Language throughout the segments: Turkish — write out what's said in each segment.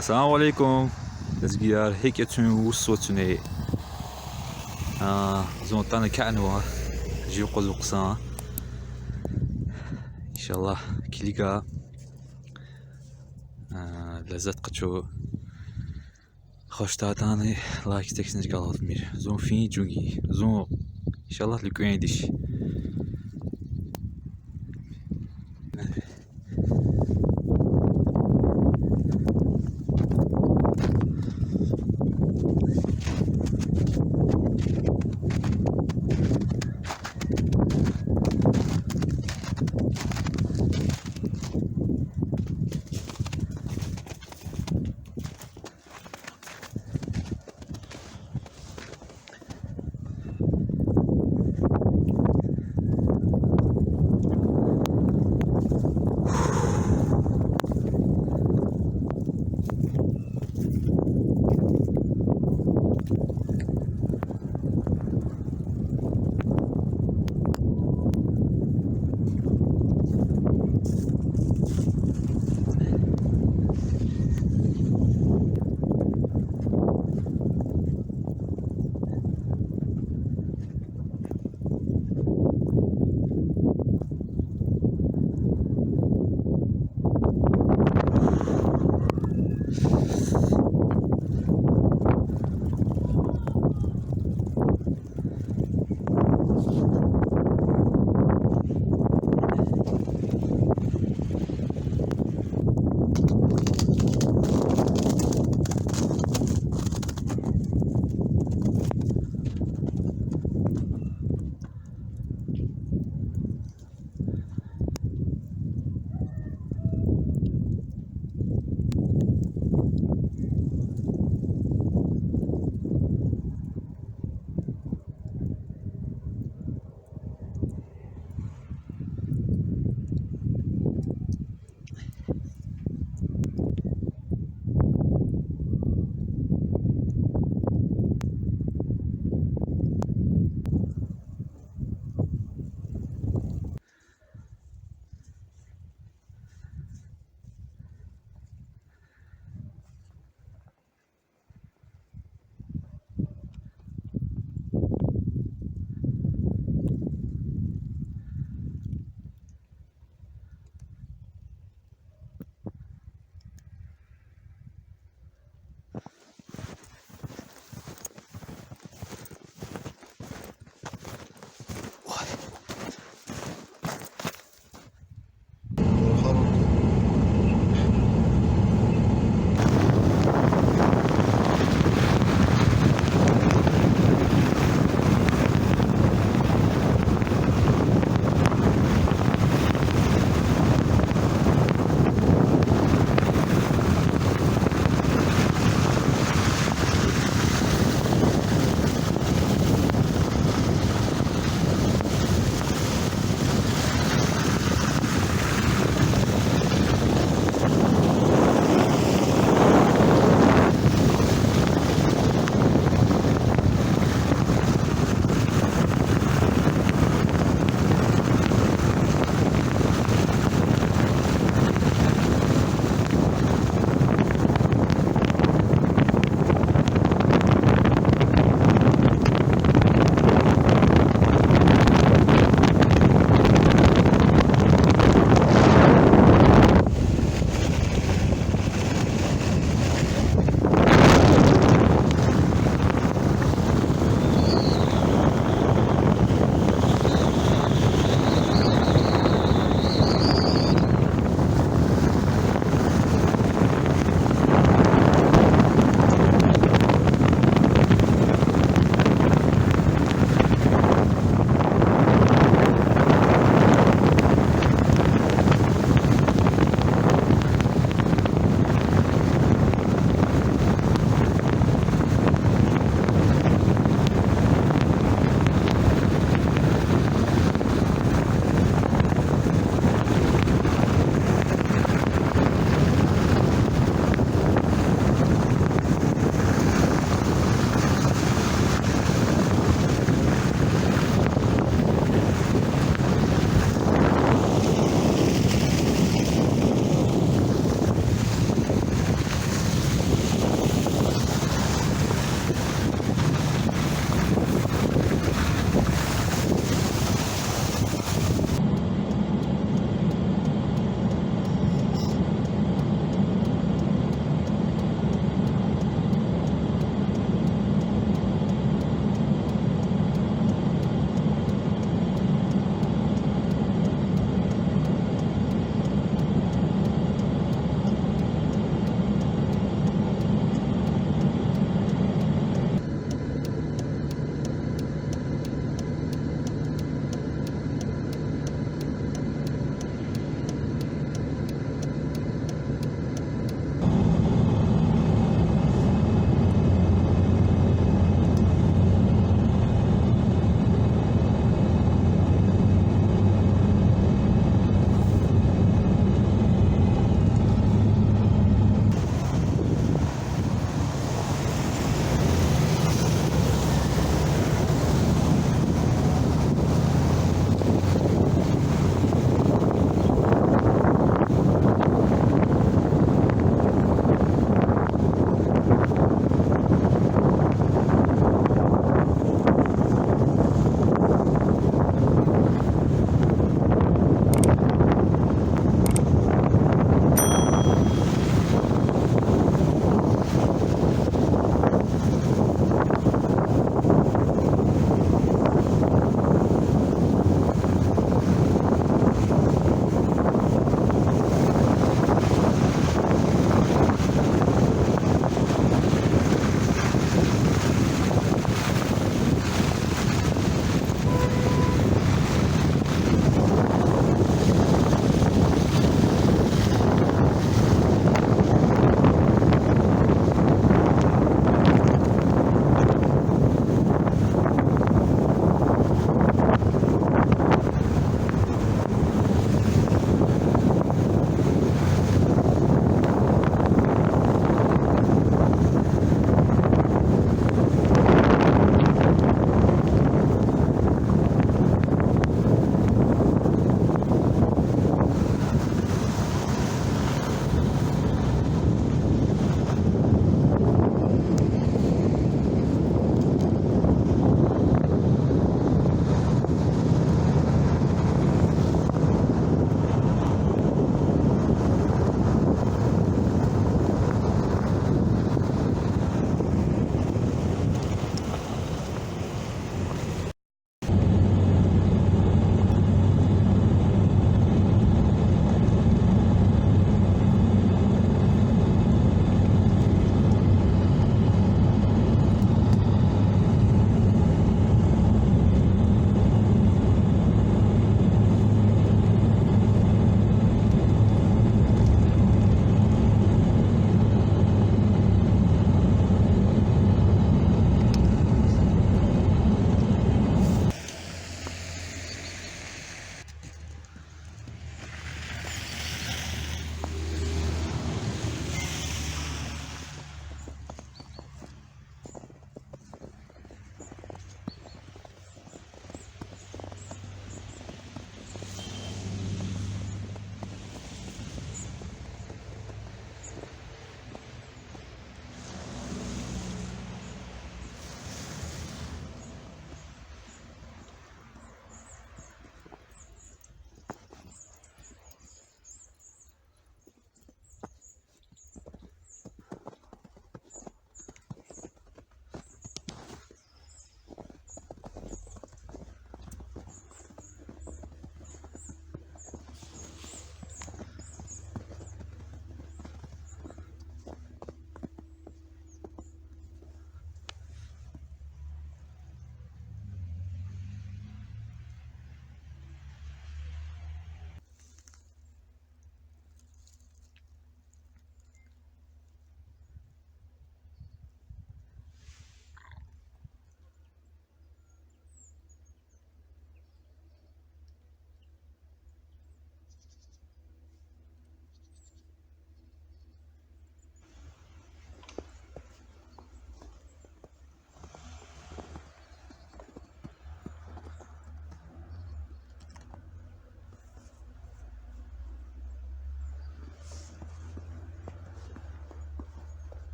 السلام عليكم. زجيار هيك تون وصوتني زون طانا كعنوا جيو قزو قصان ان شاء الله كليكا لازت قتشو خوش تاتاني لايك تكسنج قالت مير زون فين جوجي زون ان شاء الله لكو يديش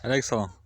Aleykümselam.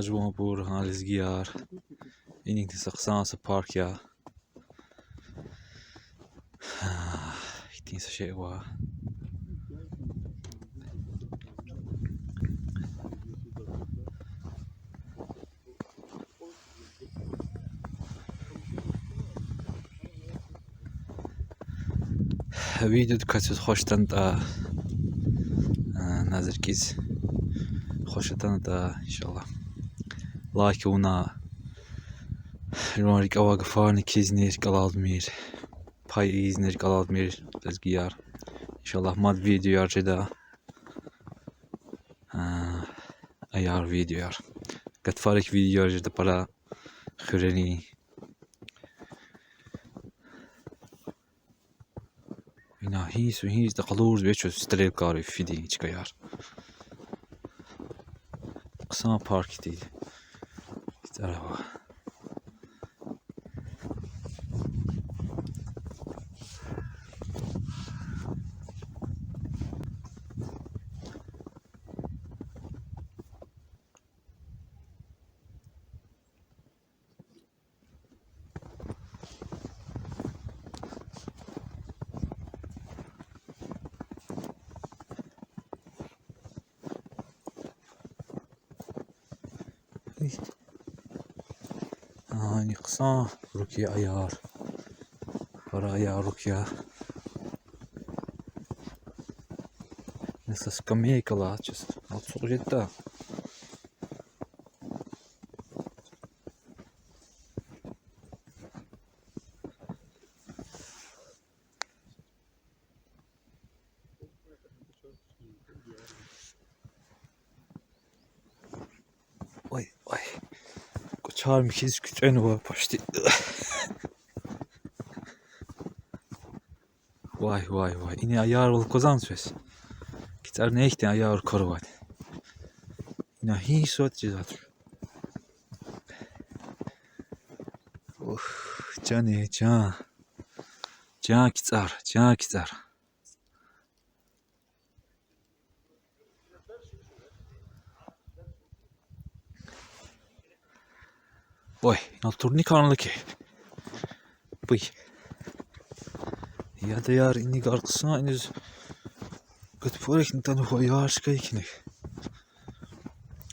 Juma bor Halizgiyar. Ining till Saxansa Park ja. Tinsa şey var. Video kaçız hoştan da nazirkiz hoştan da inşallah like ona Rorik ava gefahren kiznir galadmir pay iznir galadmir Halizgiyar inşallah mad video yarjeda ayar video yar gatfarik video yarjeda para khureni Ina hiç de kalur ve çöz strel karı fidi çıkayar. Kısa park değil. Bir araba. Hani kısa Rukiye ayar. Para ayar Rukiye. Neyse скамейка açız. Al soğukta. Vay. Çağır bir kez küt en var paştı. Vay vay vay. İni ayar ol kozan söz. Gitar ne ihtiyan ayar koru var. İna hiç suat cezat. Canı can. Can gitar. Can gitar. Vay. İna turni karanlık ki. Bıy. Ya da yar inni garkısına iniz. Gıt porek nitan ho yar şkay kine.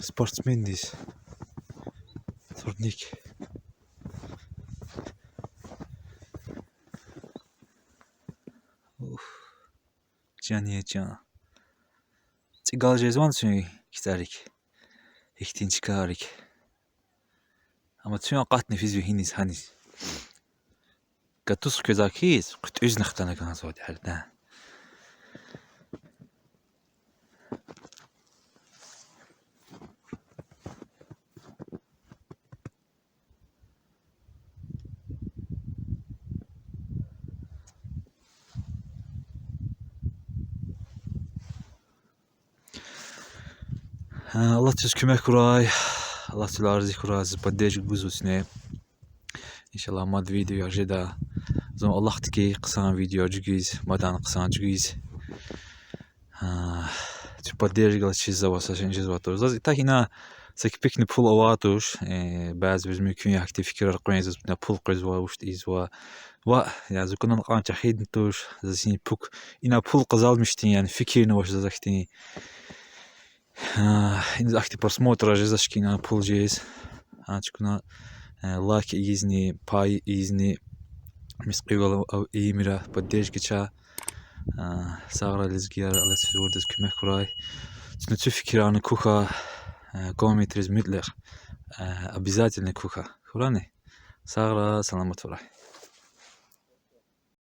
Sportsmen diz. Turnik. Canı can. Циgal cezvan sünü gitarrik. İhtin çıkarrik. Ama tüyan qat nefiz ve hiniz hanis. Gatus közakiz. Kut öz nahtana kan zodi herden. Allah tüz kümek kuray. Allah tüz arzi kuray. Zıpadej guzusne. İnşallah mad video yarjeda. Zon Allah tiki kısan video cügiz. Madan kısan cügiz. Zıpadej gal çizza vasa şenjiz vator. Zaz ita hina sakipik ni pul avatuş. Bazı biz mümkün yakti fikirler koyacağız. Ne pul koyuz va uçt iz va. Va ya zukunan qança xidin tuş. Zasini puk. İna pul qazalmıştın yani fikirini vaş zazaktini. إن أختي просмотра جزاشكي на пул جيز أشكونا лайк إيزني باي إيزني مسقيول أو إيميرا بديش كتشا ساغرا لزجيار على سوردس كمك راي تنتو فكرة كوخا كوميترز مدلر обязательно كوخا خوراني ساغرا سلامت راي